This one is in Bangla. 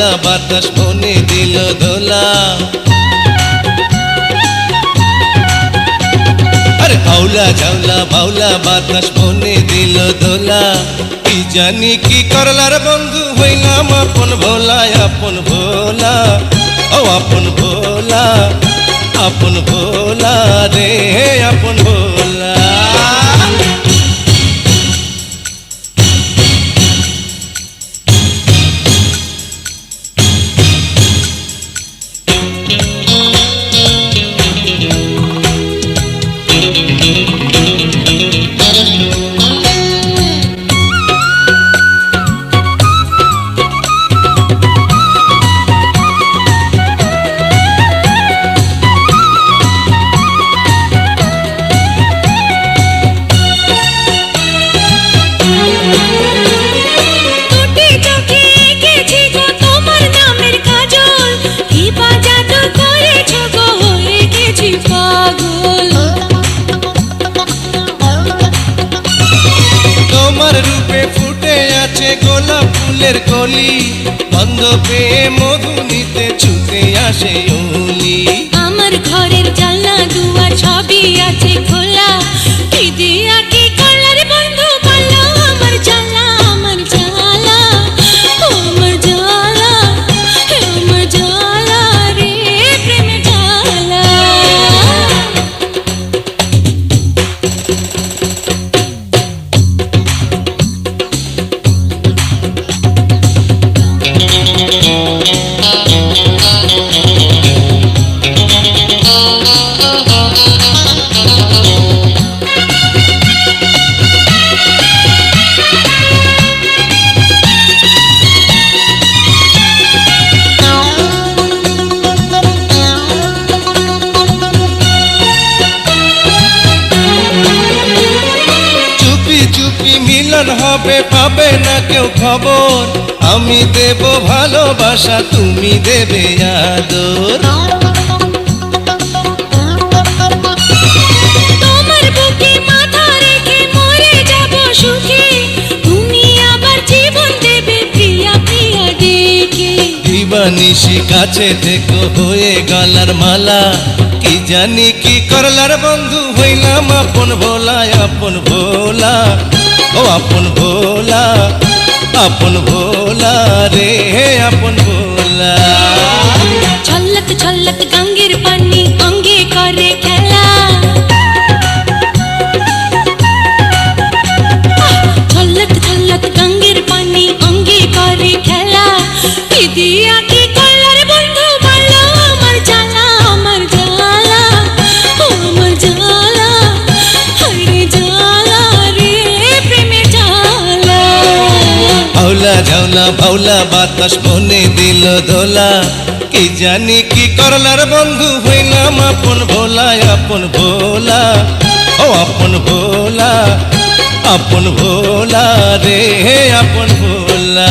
ঝাউলা বাতাস মনে দিল দোলা। আরে আউলা ঝাউলা বাউলা বাতাস মনে দিল দোলা। কি জানি কি করলার বন্ধু হইলাম আপন ভোলা, আপন ভোলা, ও আপন ভোলা, আপন ভোলা রে আপন ভোলা। গোলাপ ফুলের কলি বন্ধ পেয়ে মধু নিতে ছুটে আসে ওলি। আমার ঘরের জানলা দুয়ার সবই আছে খোলা, কি দিয়া কি করলার বন্ধু বললো আমার জ্বালা, আমার জ্বালা, আমার জ্বালা, আমার জ্বালা রে প্রেম জ্বালা। মিলন হবে পাবে না কেউ খবর, আমি দেব ভালোবাসা তুমি দেবে আদর। তোমার বুকে মাথা রেখে মরে যাব সুখে, তুমি আবার জীবন দেবে প্রিয়া প্রিয়া ডেকে। দিবানিশি কাছে থেকো হয়ে গলার মালা, কি জানি কি করলার বন্ধু হইলাম আপন ভোলা, আপন ভোলা, ও আপন ভোলা, আপন ভোলা রে আপন ভোলা। ছলক ছলক গঙ্গের পানি অঙ্গে করে খেলা, ছলক ছলক গঙ্গের পানি অঙ্গে করে খেলা। কি দিয়া কি করলার বন্ধু বললো আমার জ্বালা, আমার জ্বালা, আমার জ্বালা, হরে জ্বালা রে প্রেমে জ্বালা। আউলা ঝাউলা বাউলা বাতাস মনে দিল দোলা, কি জানি কি করলার বন্ধু হইলাম আপন ভোলা, আপন ভোলা, ও আপন ভোলা, আপন ভোলা রে আপন ভোলা।